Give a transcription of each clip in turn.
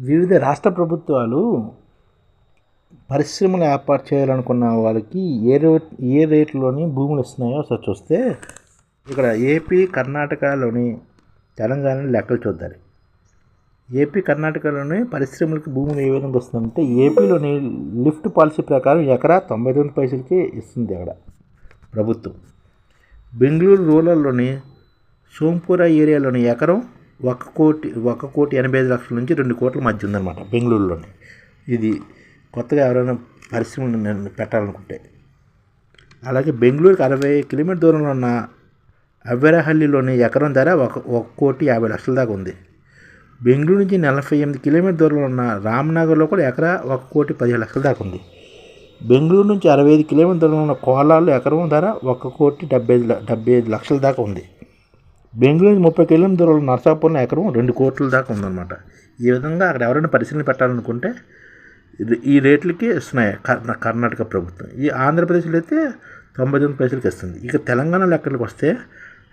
వివిధ రాష్ట్ర ప్రభుత్వాలు పరిశ్రమలు ఏర్పాటు చేయాలనుకున్న వాళ్ళకి ఏ రేట్లోని భూములు ఇస్తున్నాయో ఒకసారి చూస్తే ఇక్కడ ఏపీ, కర్ణాటకలోని, తెలంగాణలో లెక్కలు చూద్దాం. ఏపీ, కర్ణాటకలోని పరిశ్రమలకు భూములు ఏ విధంగా వస్తుందంటే ఏపీలోని లిఫ్ట్ పాలసీ ప్రకారం ఎకరా 99 పైసలకి ఇస్తుంది అక్కడ ప్రభుత్వం. బెంగళూరు రూరల్లోని సోంపుర ఏరియాలోని ఎకరం 1,85,00,000 నుంచి 2 కోట్ల మధ్య ఉందన్నమాట బెంగళూరులోని. ఇది కొత్తగా ఎవరైనా పరిశ్రమలు పెట్టాలనుకుంటే. అలాగే బెంగళూరుకి 60 కిలోమీటర్ దూరంలో ఉన్న అవ్వెరహల్లిలోని ఎకరం ధర 1,50,00,000 దాకా ఉంది. బెంగళూరు నుంచి 48 కిలోమీటర్ దూరంలో ఉన్న రామ్నగర్లో కూడా ఎకరా 1,17,00,000 దాకా ఉంది. బెంగళూరు నుంచి 65 కిలోమీటర్ దూరంలో ఉన్న కోలార్లో ఎకరం ధర 1,75,00,000 దాకా ఉంది. బెంగళూరు నుంచి 30 కిలోమీటర్ దూరంలో నరసాపురంలో ఎకరం 2 కోట్ల దాకా ఉందన్నమాట. ఈ విధంగా అక్కడ ఎవరైనా పరిశీలన పెట్టాలనుకుంటే ఈ రేట్లకి ఇస్తున్నాయి కర్ణాటక ప్రభుత్వం. ఈ ఆంధ్రప్రదేశ్లో అయితే 99 పైసలకి ఇస్తుంది. ఇక తెలంగాణ లెక్కలకు వస్తే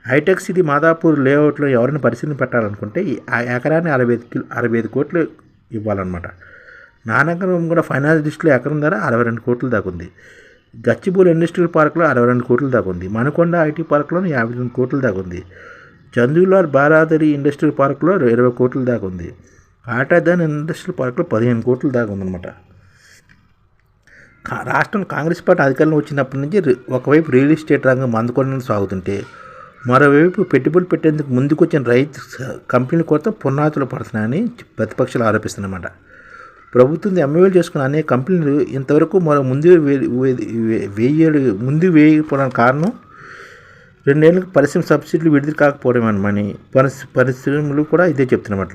హైటెక్ సిటీ మాదాపూర్ లేఅవుట్లో ఎవరైనా పరిశీలన పెట్టాలనుకుంటే ఆ ఎకరాన్ని 65 కోట్లు ఇవ్వాలన్నమాట. నానగరం కూడా ఫైనాన్స్ డిస్ట్రిక్ట్లో ఎకరం ధర 62 కోట్ల దాకా ఉంది. గచ్చిబౌలి ఇండస్ట్రియల్ పార్క్లో 62 కోట్ల దాకా ఉంది. మనకొండ ఐటీ పార్క్లో 52 కోట్ల దాకా ఉంది. చందూలార్ బారాదరి ఇండస్ట్రియల్ పార్క్లో 20 కోట్ల దాకా ఉంది. ఆటాదాన్ ఇండస్ట్రియల్ పార్క్లో 15 కోట్ల దాకా ఉందన్నమాట. రాష్ట్రం కాంగ్రెస్ పార్టీ అధికారంలో వచ్చినప్పటి నుంచి ఒకవైపు రియల్ ఎస్టేట్ రంగం మందుకొండను సాగుతుంటే మరోవైపు పెట్టుబడులు పెట్టేందుకు ముందుకొచ్చిన రైతు కంపెనీల కోసం పునాదులు పడుతున్నాయని ప్రతిపక్షాలు ఆరోపిస్తున్నమాట. ప్రభుత్వం ఎమ్మెల్యేలు చేసుకున్న అనేక కంపెనీలు ఇంతవరకు ముందు వేయకపోవడానికి కారణం 2 ఏళ్ళకి పరిశ్రమ సబ్సిడీలు విడుదల కాకపోవడమని పరిశ్రమలు కూడా ఇదే చెప్తున్నమాట.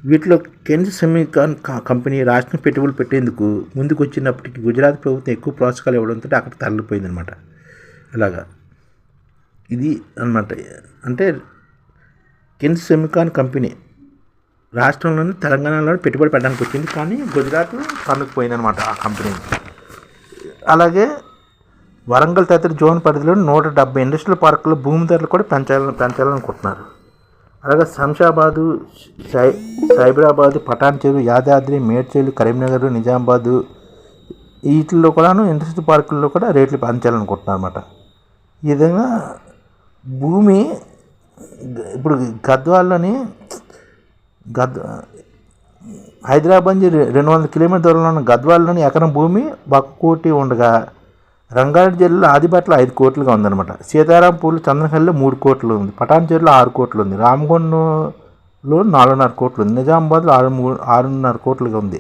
వీటిలో కేంద్ర సెమికాన్ కంపెనీ రాష్ట్రం పెట్టుబడులు పెట్టేందుకు ముందుకు వచ్చినప్పటికీ గుజరాత్ ప్రభుత్వం ఎక్కువ ప్రోత్సాహాలు ఇవ్వడంతో అక్కడ తరలిపోయిందనమాట. అలాగా ఇది అనమాట. అంటే కేంద్ర సెమికాన్ కంపెనీ రాష్ట్రంలోని తెలంగాణలో పెట్టుబడి పెట్టడానికి వచ్చింది, కానీ గుజరాత్ తరలిపోయిందనమాట ఆ కంపెనీ. అలాగే వరంగల్ తదితర జోన్ పరిధిలో 170 ఇండస్ట్రియల్ పార్కుల్లో భూమి ధరలు కూడా పెంచాలనుకుంటున్నారు. అలాగే శంషాబాదు, సైబరాబాదు, పటాన్ చెరువు, యాదాద్రి, మేడ్చల్, కరీంనగర్, నిజామాబాదు వీటిల్లో కూడాను ఇండస్ట్రియల్ పార్కుల్లో కూడా రేట్లు పెంచాలనుకుంటున్నారు అన్నమాట. ఈ విధంగా భూమి ఇప్పుడు గద్వాల్లోని హైదరాబాద్ నుంచి 200 కిలోమీటర్ దూరంలో ఉన్న గద్వాల్లోని ఎకరం భూమి 1 కోటి ఉండగా రంగారెడ్డి జిల్లాలో ఆదిపట్ల 5 కోట్లుగా ఉందన్నమాట. సీతారాంపూర్లో చంద్రహల్లిలో 3 కోట్లు ఉంది. పటాన్ చెరువులో 6 కోట్లు ఉంది. రామగుండంలో 4.5 కోట్లు ఉంది. నిజామాబాద్లో 6.5 కోట్లుగా ఉంది.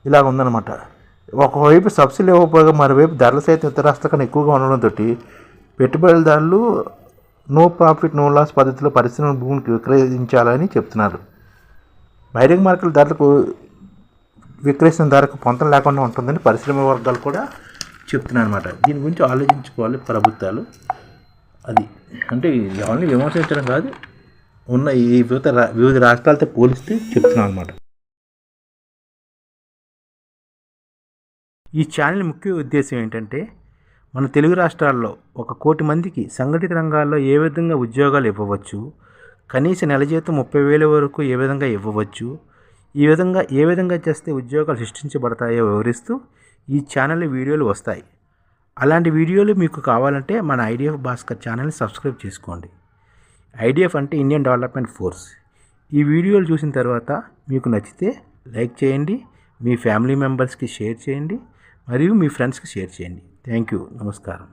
ఇలా ఉందన్నమాట. ఒకవైపు సబ్సిడీ ఇవ్వకపోగా మరోవైపు ధరలు సైతం ఇతర రాష్ట్రాల కన్నా ఎక్కువగా ఉండడంతో పెట్టుబడిదారులు నో ప్రాఫిట్ నో లాస్ పద్ధతిలో పరిశ్రమ భూమికి విక్రయించాలని చెప్తున్నారు. బహిరంగ మార్కెట్ ధరలకు విక్రయిస్తున్న ధరకు పొంతం లేకుండా ఉంటుందని పరిశ్రమ వర్గాలు కూడా చెప్తున్నాను అనమాట. దీని గురించి ఆలోచించుకోవాలి ప్రభుత్వాలు. అది అంటే ఎవరిని విమర్శించడం కాదు, ఉన్న ఈ వివిధ రాష్ట్రాలతో పోలిస్తే చెప్తున్నాను అనమాట. ఈ ఛానల్ ముఖ్య ఉద్దేశం ఏంటంటే మన తెలుగు రాష్ట్రాల్లో 1 కోటి మందికి సంఘటిత రంగాల్లో ఏ విధంగా ఉద్యోగాలు ఇవ్వవచ్చు, కనీస నెల జీతం 30,000 వరకు ఏ విధంగా ఇవ్వవచ్చు, ఏ విధంగా చేస్తే ఉద్యోగాలు సృష్టించబడతాయో వివరిస్తూ ఈ ఛానల్లో వీడియోలు వస్తాయి. అలాంటి వీడియోలు మీకు కావాలంటే మన ఐడిఎఫ్ భాస్కర్ ఛానల్ని సబ్స్క్రైబ్ చేసుకోండి. ఐడిఎఫ్ అంటే ఇండియన్ డెవలప్మెంట్ ఫోర్స్. ఈ వీడియోలు చూసిన తర్వాత మీకు నచ్చితే లైక్ చేయండి, మీ ఫ్యామిలీ మెంబర్స్కి షేర్ చేయండి, మరియు మీ ఫ్రెండ్స్కి షేర్ చేయండి. Thank you. నమస్కారం.